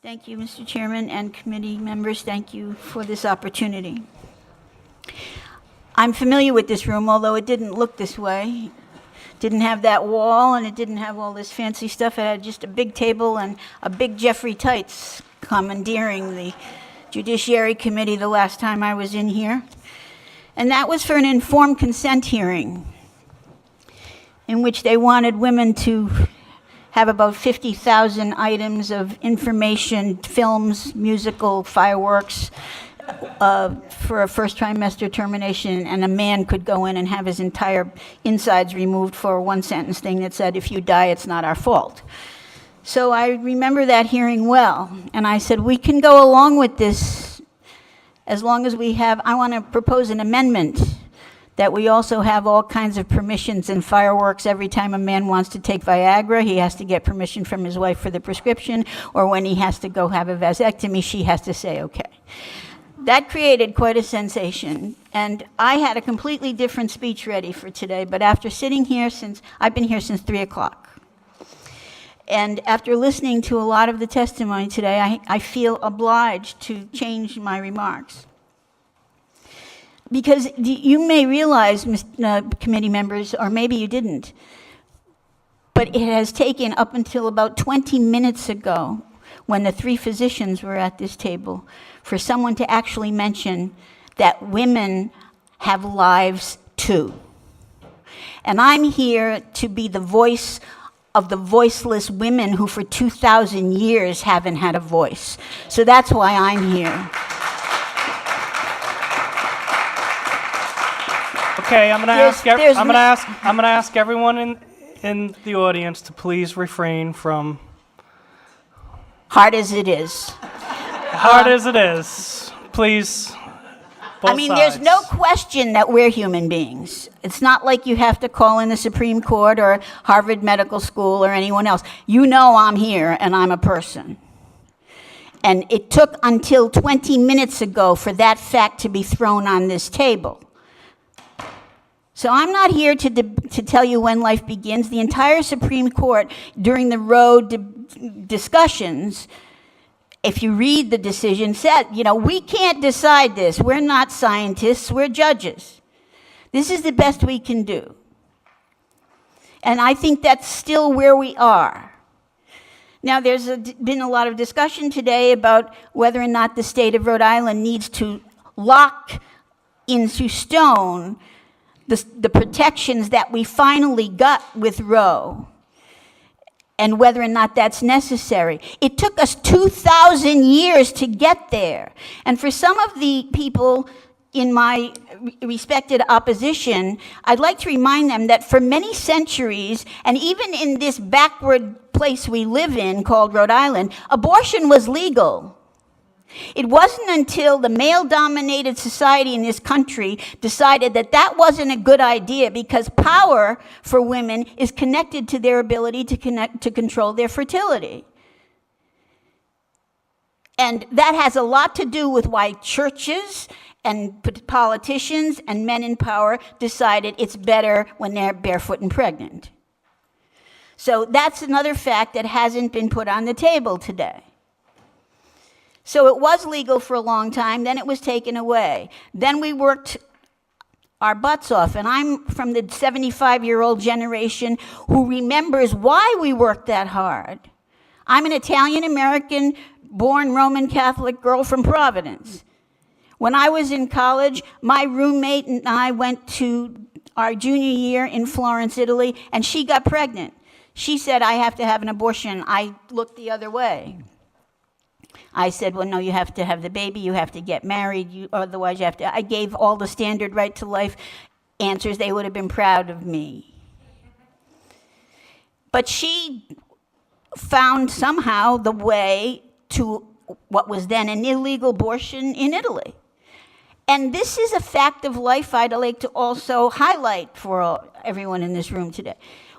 Thank you, Mr. Chairman and committee members. Thank you for this opportunity. I'm familiar with this room, although it didn't look this way. It didn't have that wall, and it didn't have all this fancy stuff. It had just a big table and a big Jeffrey Tights commandeering the Judiciary Committee the last time I was in here. And that was for an informed consent hearing in which they wanted women to have about 50,000 items of information, films, musical, fireworks, for a first trimester termination, and a man could go in and have his entire insides removed for a one-sentence thing that said, if you die, it's not our fault. So I remember that hearing well, and I said, we can go along with this as long as we have, I want to propose an amendment that we also have all kinds of permissions and fireworks. Every time a man wants to take Viagra, he has to get permission from his wife for the prescription, or when he has to go have a vasectomy, she has to say okay. That created quite a sensation, and I had a completely different speech ready for today, but after sitting here I've been here since 3 o'clock. And after listening to a lot of the testimony today, I feel obliged to change my remarks. Because you may realize, committee members, or maybe you didn't, but it has taken up until about 20 minutes ago, when the 3 physicians were at this table, for someone to actually mention that women have lives too. And I'm here to be the voice of the voiceless women who for 2,000 years haven't had a voice. So that's why I'm here. Okay, I'm going to ask everyone in the audience to please refrain from hard as it is. Hard as it is. Please. Both sides. There's no question that we're human beings. It's not like you have to call in the Supreme Court or Harvard Medical School or anyone else. You know I'm here and I'm a person. And it took until 20 minutes ago for that fact to be thrown on this table. So I'm not here to tell you when life begins. The entire Supreme Court, during the Roe discussions, if you read the decision, said, we can't decide this. We're not scientists, we're judges. This is the best we can do. And I think that's still where we are. Now, there's been a lot of discussion today about whether or not the state of Rhode Island needs to lock into stone the protections that we finally got with Roe, and whether or not that's necessary. It took us 2,000 years to get there. And for some of the people in my respected opposition, I'd like to remind them that for many centuries, and even in this backward place we live in called Rhode Island, abortion was legal. It wasn't until the male-dominated society in this country decided that that wasn't a good idea, because power for women is connected to their ability to control their fertility. And that has a lot to do with why churches and politicians and men in power decided it's better when they're barefoot and pregnant. So that's another fact that hasn't been put on the table today. So it was legal for a long time, then it was taken away. Then we worked our butts off, and I'm from the 75-year-old generation who remembers why we worked that hard. I'm an Italian-American, born Roman Catholic girl from Providence. When I was in college, my roommate and I went to our junior year in Florence, Italy, and she got pregnant. She said, I have to have an abortion. I looked the other way. I said, well, no, you have to have the baby, you have to get married, otherwise you have to. I gave all the standard right to life answers. They would have been proud of me. But she found somehow the way to what was then an illegal abortion in Italy. And this is a fact of life I'd like to also highlight for everyone in this room today.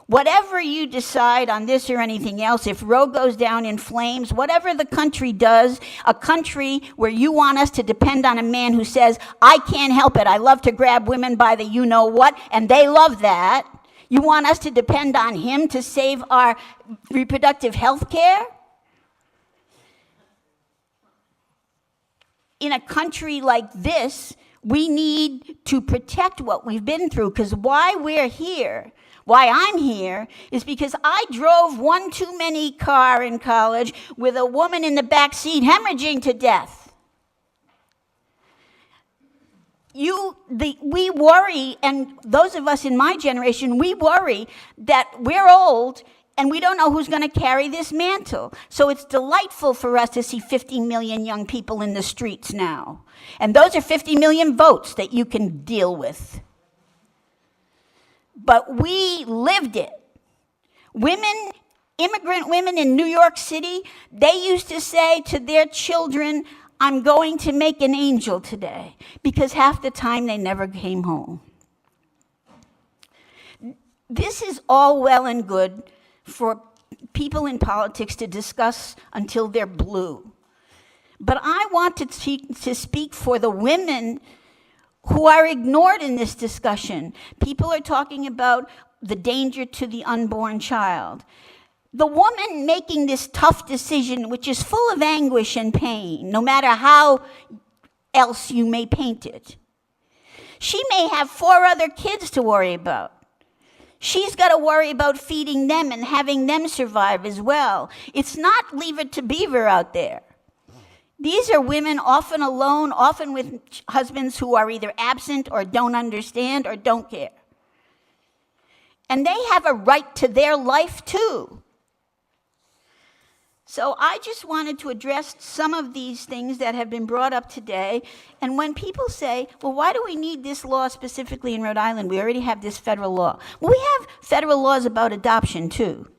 Whatever you decide on this or anything else, if Roe goes down in flames, whatever the country does, a country where you want us to depend on a man who says, I can't help it, I love to grab women by the you-know-what, and they love that. You want us to depend on him to save our reproductive health care? in a country like this, we need to protect what we've been through, because why I'm here is because I drove one too many car in college with a woman in the back seat hemorrhaging to death. We worry, and those of us in my generation, we worry that we're old and we don't know who's going to carry this mantle. So it's delightful for us to see 50 million young people in the streets now. And those are 50 million votes that you can deal with. But we lived it. Women, immigrant women in New York City, they used to say to their children, I'm going to make an angel today, because half the time they never came home. This is all well and good for people in politics to discuss until they're blue. But I want to speak for the women who are ignored in this discussion. People are talking about the danger to the unborn child. The woman making this tough decision, which is full of anguish and pain, no matter how else you may paint it. She may have 4 other kids to worry about. She's got to worry about feeding them and having them survive as well. It's not leave it to beaver out there. These are women often alone, often with husbands who are either absent or don't understand or don't care. And they have a right to their life too. So I just wanted to address some of these things that have been brought up today. And when people say, well, why do we need this law specifically in Rhode Island? We already have this federal law. Well, we have federal laws about adoption too.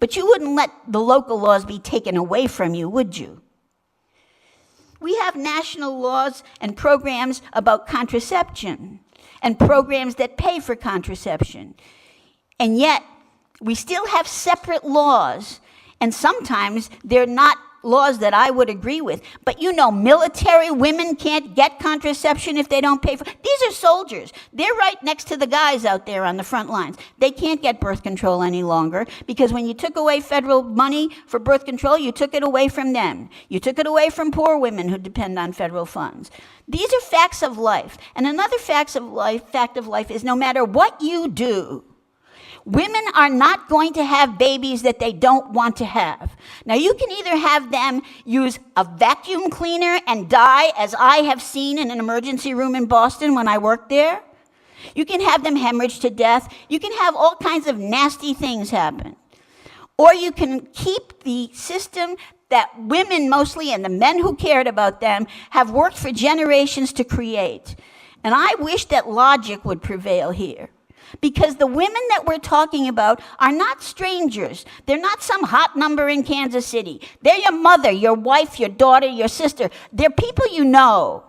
But you wouldn't let the local laws be taken away from you, would you? We have national laws and programs about contraception and programs that pay for contraception. And yet, we still have separate laws. And sometimes they're not laws that I would agree with. But you know, military women can't get contraception if they don't pay for it. These are soldiers. They're right next to the guys out there on the front lines. They can't get birth control any longer because when you took away federal money for birth control, you took it away from them. You took it away from poor women who depend on federal funds. These are facts of life. And another fact of life is no matter what you do, women are not going to have babies that they don't want to have. Now, you can either have them use a vacuum cleaner and die, as I have seen in an emergency room in Boston when I worked there. You can have them hemorrhage to death. You can have all kinds of nasty things happen. Or you can keep the system that women mostly, and the men who cared about them, have worked for generations to create. And I wish that logic would prevail here. Because the women that we're talking about are not strangers. They're not some hot number in Kansas City. They're your mother, your wife, your daughter, your sister. They're people you know.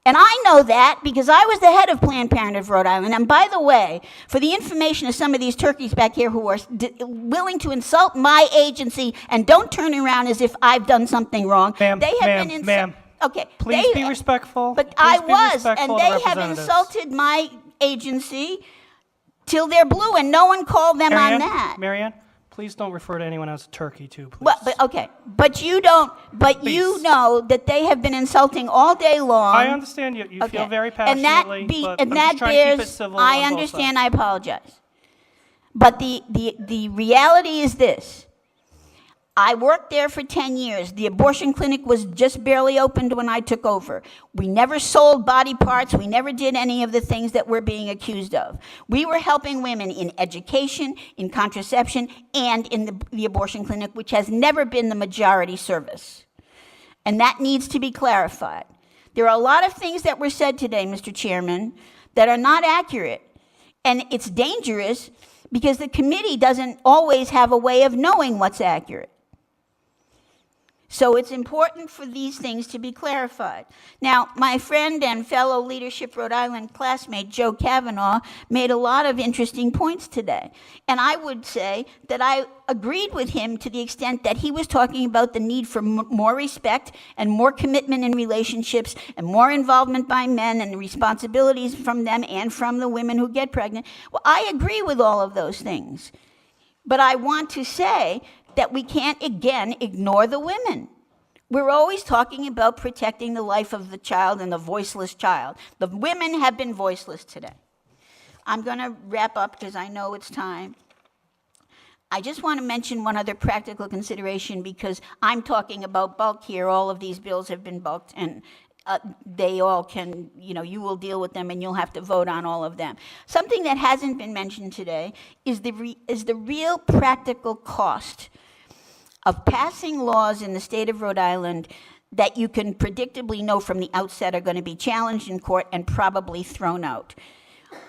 And I know that because I was the head of Planned Parenthood Rhode Island. And by the way, for the information of some of these turkeys back here who are willing to insult my agency and don't turn around as if I've done something wrong. Ma'am. Okay. Please be respectful. But I was, and they have insulted my agency till they're blue, and no one called them on that. Marianne, please don't refer to anyone as a turkey, too, please. Well, but you don't. But please. You know that they have been insulting all day long. I understand you. You feel very passionately, but I'm just trying to keep it civil. I understand. I apologize. But the reality is this. I worked there for 10 years. The abortion clinic was just barely opened when I took over. We never sold body parts. We never did any of the things that we're being accused of. We were helping women in education, in contraception, and in the abortion clinic, which has never been the majority service. And that needs to be clarified. There are a lot of things that were said today, Mr. Chairman, that are not accurate. And it's dangerous because the committee doesn't always have a way of knowing what's accurate. So it's important for these things to be clarified. Now, my friend and fellow Leadership Rhode Island classmate, Joe Kavanaugh, made a lot of interesting points today. And I would say that I agreed with him to the extent that he was talking about the need for more respect and more commitment in relationships and more involvement by men and responsibilities from them and from the women who get pregnant. Well, I agree with all of those things. But I want to say that we can't, again, ignore the women We're always talking about protecting the life of the child and the voiceless child. The women have been voiceless today. I'm going to wrap up because I know it's time. I just want to mention one other practical consideration because I'm talking about bulk here. All of these bills have been bulked, and they all can, you will deal with them and you'll have to vote on all of them. Something that hasn't been mentioned today is the real practical cost of passing laws in the state of Rhode Island that you can predictably know from the outset are going to be challenged in court and probably thrown out.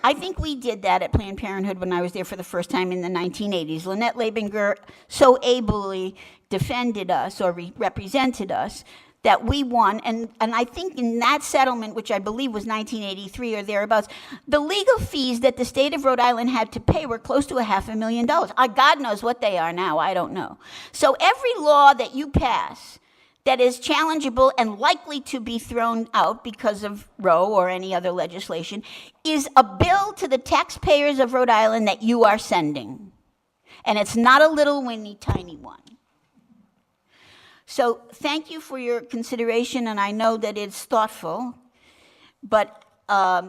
I think we did that at Planned Parenthood when I was there for the first time in the 1980s. Lynette Labinger so ably defended us or represented us that we won. And I think in that settlement, which I believe was 1983 or thereabouts, the legal fees that the state of Rhode Island had to pay were close to $500,000. God knows what they are now. I don't know. So every law that you pass that is challengeable and likely to be thrown out because of Roe or any other legislation is a bill to the taxpayers of Rhode Island that you are sending. And it's not a little tiny one. So thank you for your consideration, and I know that it's thoughtful, but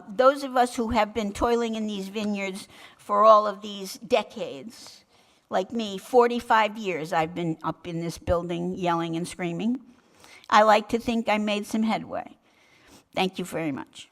those of us who have been toiling in these vineyards for all of these decades, like me, 45 years I've been up in this building yelling and screaming, I like to think I made some headway. Thank you very much.